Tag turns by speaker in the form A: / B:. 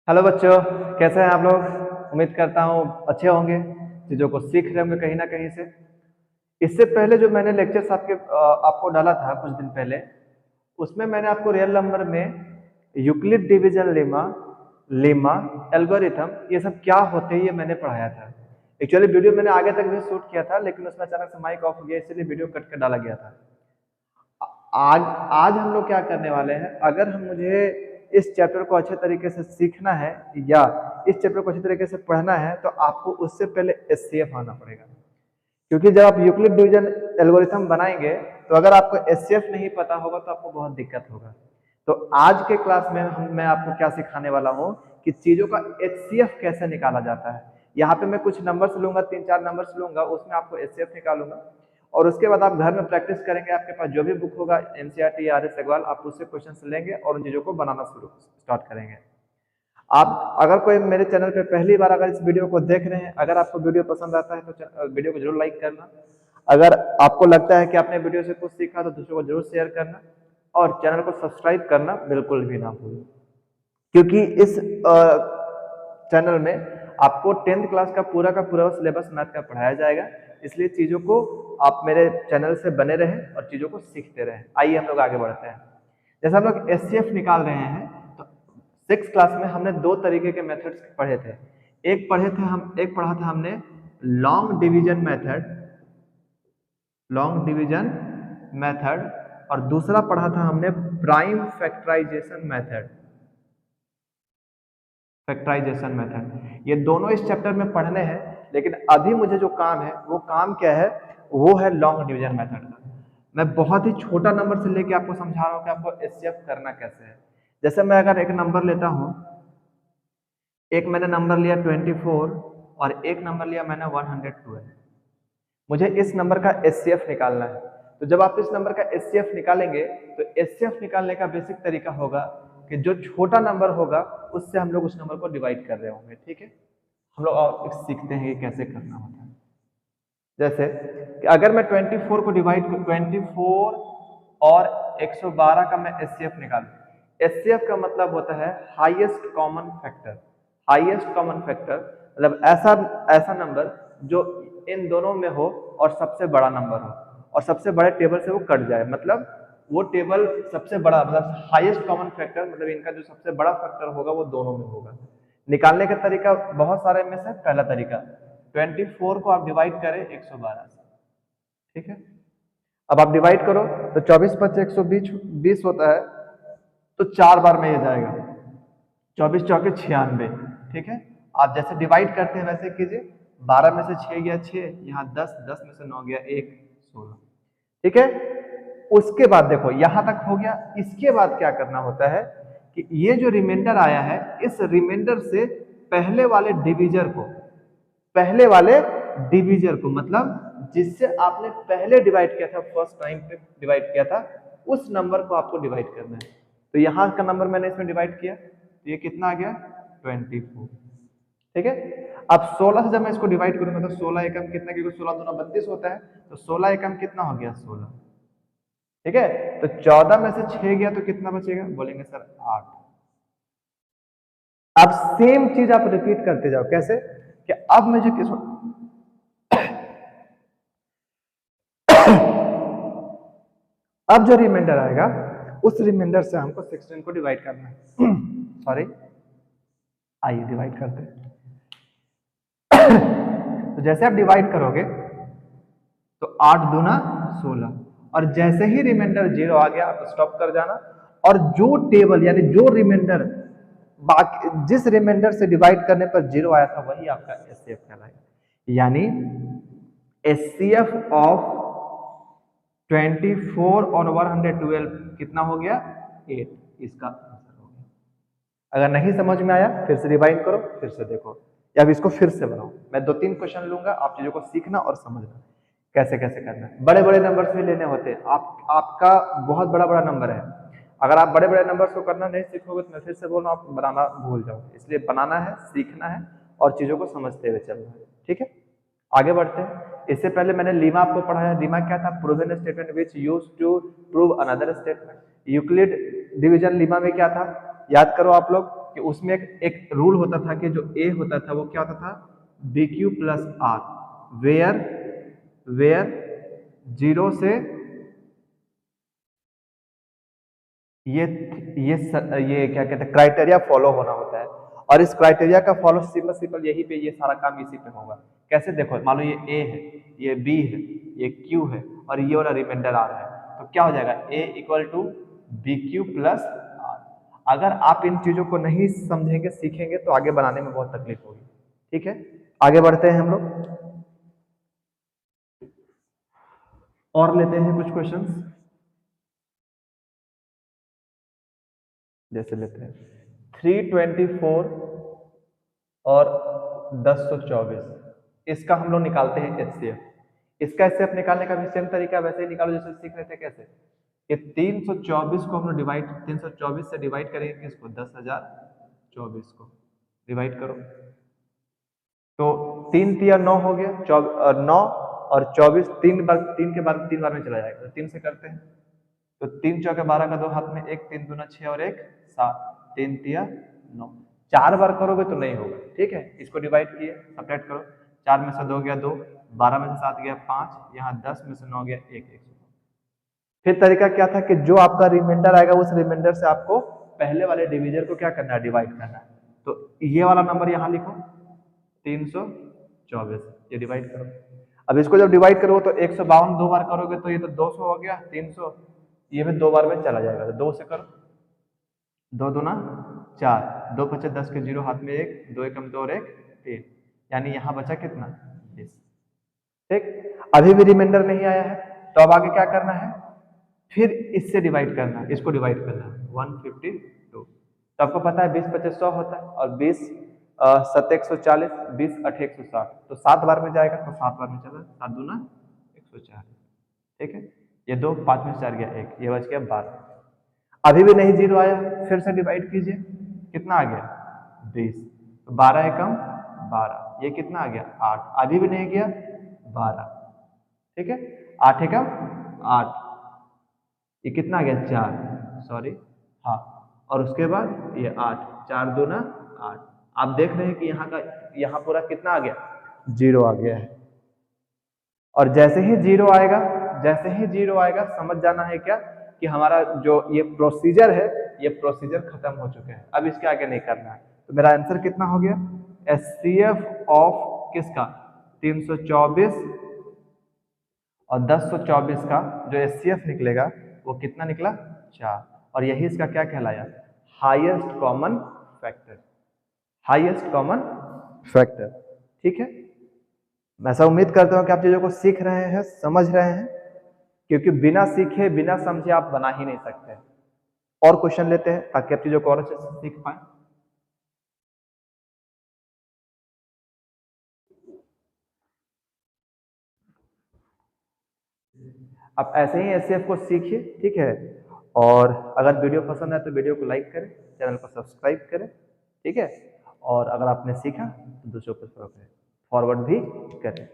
A: Hello बच्चों, कैसे हैं आप लोग। उम्मीद करता हूँ अच्छे होंगे, चीज़ों को सीख रहे होंगे कहीं ना कहीं से। इससे पहले जो मैंने लेक्चर्स आपको डाला था कुछ दिन पहले, उसमें मैंने आपको रियल नंबर में Euclid division lemma lemma algorithm ये सब क्या होते हैं ये मैंने पढ़ाया था। एक्चुअली वीडियो मैंने आगे तक भी शूट किया था, लेकिन उसमें अचानक से माइक ऑफ हो गया, इसलिए वीडियो कट कर डाला गया था। आज आज हम लोग क्या करने वाले हैं, अगर हम मुझे इस चैप्टर को अच्छे तरीके से सीखना है या इस चैप्टर को अच्छे तरीके से पढ़ना है तो आपको उससे पहले एचसीएफ आना पड़ेगा। क्योंकि जब आप यूक्लिड डिवीजन एल्गोरिथम बनाएंगे तो अगर आपको एचसीएफ नहीं पता होगा तो आपको बहुत दिक्कत होगा। तो आज के क्लास में मैं आपको क्या सिखाने वाला हूँ कि चीजों का एचसीएफ कैसे निकाला जाता है। यहाँ पे मैं कुछ नंबर्स लूंगा, 3-4 नंबर्स लूंगा, उसमें आपको एचसीएफ निकालूंगा और उसके बाद आप घर में प्रैक्टिस करेंगे। आपके पास जो भी बुक होगा एनसीईआरटी या आरएस अग्रवाल, आप उससे क्वेश्चंस लेंगे और उन चीजों को बनाना स्टार्ट करेंगे। आप अगर कोई मेरे चैनल पे पहली बार अगर इस वीडियो को देख रहे हैं, अगर आपको वीडियो पसंद आता है तो वीडियो को जरूर लाइक करना। अगर आपको लगता है कि आपने वीडियो से कुछ सीखा तो दूसरों को जरूर शेयर करना और चैनल को सब्सक्राइब करना बिल्कुल भी ना भूलें। क्योंकि इस चैनल में आपको 10th क्लास का पूरा सिलेबस मैथ का पढ़ाया जाएगा, इसलिए चीजों को आप मेरे चैनल से बने रहें और चीजों को सीखते रहें। आइए हम लोग आगे बढ़ते हैं। जैसे हम लोग एचसीएफ निकाल रहे हैं तो 6th क्लास में हमने दो तरीके के मेथड्स पढ़े थे। एक पढ़ा था हमने लॉन्ग डिवीजन मेथड और दूसरा पढ़ा था हमने प्राइम फैक्टराइजेशन मेथड। ये दोनों इस चैप्टर में पढ़ने हैं, लेकिन अभी मुझे जो काम है वो काम क्या है, वो है लॉन्ग डिवीजन मेथड का। मैं बहुत ही छोटा नंबर से लेके आपको समझा रहा हूँ कि आपको एचसीएफ करना कैसे है। जैसे मैं अगर एक नंबर लेता हूँ, एक मैंने नंबर लिया 24 और एक नंबर लिया मैंने 112। मुझे इस नंबर का एचसीएफ निकालना है। तो जब आप इस नंबर का एचसीएफ निकालेंगे तो एचसीएफ निकालने का बेसिक तरीका होगा कि जो छोटा नंबर होगा उससे हम लोग उस नंबर को डिवाइड कर रहे होंगे। ठीक है, हम लोग और सीखते हैं कि कैसे करना होता है। जैसे कि अगर मैं 24 को डिवाइड 24 और 112 का मैं एचसीएफ निकालूं, एचसीएफ का मतलब होता है हाईएस्ट कॉमन फैक्टर मतलब ऐसा नंबर जो इन दोनों में हो और सबसे बड़ा नंबर हो और सबसे बड़े टेबल से वो कट जाए। मतलब वो टेबल सबसे बड़ा मतलब हाईएस्ट कॉमन फैक्टर, मतलब इनका जो सबसे बड़ा फैक्टर होगा वो दोनों में होगा। निकालने का तरीका बहुत सारे में से पहला तरीका 24 को आप डिवाइड करें 112 से। ठीक है, अब आप डिवाइड करो तो 24 × 5 120 होता है, तो 4 बार में ये जाएगा 24 चौके 96। ठीक है, आप जैसे डिवाइड करते हैं वैसे कीजिए। 12 में से 6 गया 6, यहाँ 10, 10 में से 9 गया 1, 16। ठीक है, उसके बाद देखो यहां तक हो गया। इसके बाद क्या करना होता है कि ये जो रिमाइंडर आया है, इस रिमाइंडर से पहले वाले डिवीजर को मतलब जिससे आपने पहले डिवाइड किया था, फर्स्ट टाइम पे डिवाइड किया था, उस नंबर को आपको डिवाइड करना है। तो यहां का नंबर मैंने इसमें डिवाइड किया तो ये कितना आ गया 24। ठीक है, अब 16 से जब मैं इसको डिवाइड करूंगा तो 16 एकम कितना, क्योंकि 16 दूना 32 होता है, तो 16 एकम कितना हो गया 16। ठीक है, तो 14 में से 6 गया तो कितना बचेगा, बोलेंगे सर 8। अब सेम चीज आप रिपीट करते जाओ। कैसे कि अब मुझे किस अब जो रिमाइंडर आएगा उस रिमाइंडर से हमको 16 को डिवाइड करना है। सॉरी, आइए डिवाइड करते हैं। तो जैसे आप डिवाइड करोगे तो 8 दूना 16 और जैसे ही रिमाइंडर 0 आ गया आप स्टॉप कर जाना। और जो टेबल यानी जो रिमाइंडर बाकी जिस रिमाइंडर से डिवाइड करने पर 0 आया था वही आपका एचसीएफ कहलाएगा। यानी एचसीएफ ऑफ 24 और 112 कितना हो गया 8। इसका आंसर हो गया। अगर नहीं समझ में आया फिर से रिवाइंड करो, फिर से देखो या इसको फिर से बनाओ। मैं 2-3 क्वेश्चन लूंगा, आप चीजों को सीखना और समझना कैसे कैसे करना है। बड़े बड़े नंबर्स भी लेने होते हैं। आपका बहुत बड़ा नंबर है, अगर आप बड़े बड़े नंबर्स को करना नहीं सीखोगे तो मैं फिर से बोल रहा हूँ, आप बनाना भूल जाओगे। इसलिए बनाना है, सीखना है और चीजों को समझते हुए चलना है। ठीक है, आगे बढ़ते हैं। इससे पहले मैंने लीमा आपको पढ़ाया। लीमा क्या था, proven statement which used to prove another statement. Euclid division lemma में क्या था, याद करो आप लोग कि उसमें एक रूल होता था कि जो ए होता था वो क्या होता था, b Q plus r, where where zero से ये क्या कहते हैं क्राइटेरिया फॉलो होना होता है। और इस क्राइटेरिया का फॉलो सिंपल यही पे, ये सारा काम इसी पे होगा। कैसे देखो, मान लो ये ए है, ये बी है, ये क्यू है और ये वाला रिमाइंडर आ रहा है, तो क्या हो जाएगा, A equal to B Q plus R. अगर आप इन चीजों को नहीं समझेंगे सीखेंगे तो आगे बनाने में बहुत तकलीफ होगी। ठीक है, आगे बढ़ते हैं हम लोग और लेते हैं कुछ क्वेश्चंस। जैसे लेते हैं 324 और 1024, इसका हम लोग निकालते हैं एचसीएफ। इसका एचसीएफ निकालने का भी सेम तरीका वैसे ही निकालो जैसे सीख रहे थे। कैसे, कि 324 को हम लोग 324 से डिवाइड करेंगे किसको, 10,024 को डिवाइड करो, तो 3 तिया 9 हो गया, 9 और 24, 3 के बाद 3 बार में चला जाएगा, तो 3 से करते हैं, तो 3 चौके 12 का 2 हाथ में, 1 3 दूना 6 और 1 7, 3 तिया 9। 4 बार करोगे तो नहीं होगा। ठीक है, इसको डिवाइड किए, सब्ट्रैक्ट करो, 4 में से 2 गया 2, 12 में से 7 गया 5, यहाँ 10 में से 9 गया 1, 1। फिर तरीका क्या था कि जो आपका रिमाइंडर आएगा उस रिमाइंडर से आपको पहले वाले डिवीजर को क्या करना है, डिवाइड करना है। तो ये वाला नंबर यहाँ लिखो 324, ये डिवाइड करो। अब इसको जब डिवाइड करोगे तो 152 2 बार करोगे तो ये तो 200 हो गया, 300, ये भी 2 बार में चला जाएगा, तो 2 से करो, 2 दूना 4, 2 बचे 10 के 0 हाथ में 1, 2 एकम 2 और 1 3, यानी यहाँ बचा कितना 20। ठीक, अभी भी रिमाइंडर नहीं आया है, तो अब आगे क्या करना है, फिर इससे डिवाइड करना है, इसको डिवाइड करना है 152। तो आपको पता है 20 25 100 होता है, और 20 7 140, 20 8 160, तो 7 बार में जाएगा, तो 7 बार में चला, 7 दूना 140। ठीक है, ये 2 5 में 4 गया 1, ये बच गया 12। अभी भी नहीं जीरो आया, फिर से डिवाइड कीजिए, कितना आ गया 20, तो 12 एकम 12, ये कितना आ गया 8, अभी भी नहीं गया 12। ठीक है, 8 एकम 8, ये कितना आ गया 4, सॉरी हाँ, और उसके बाद ये 8, 4 दूना 8। आप देख रहे हैं कि यहाँ पूरा कितना आ गया, जीरो आ गया है। और जैसे ही जीरो आएगा समझ जाना है क्या, कि हमारा जो ये प्रोसीजर है, ये प्रोसीजर खत्म हो चुके हैं, अब इसके आगे नहीं करना है। तो मेरा आंसर कितना हो गया, एचसीएफ ऑफ किसका 324 और 1024 का जो एचसीएफ निकलेगा वो कितना निकला 4, और यही इसका क्या कहलाया, highest common factor, highest common factor. ठीक है, मैं ऐसा उम्मीद करता हूं कि आप चीजों को सीख रहे हैं, समझ रहे हैं, क्योंकि बिना सीखे बिना समझे आप बना ही नहीं सकते। और क्वेश्चन लेते हैं ताकि आप चीजों को और अच्छे से सीख पाए। आप ऐसे ही एचसीएफ को सीखिए। ठीक है, और अगर वीडियो पसंद है तो वीडियो को लाइक करें, चैनल को सब्सक्राइब करें। ठीक है, और अगर आपने सीखा तो दूसरों को फॉरवर्ड भी करें।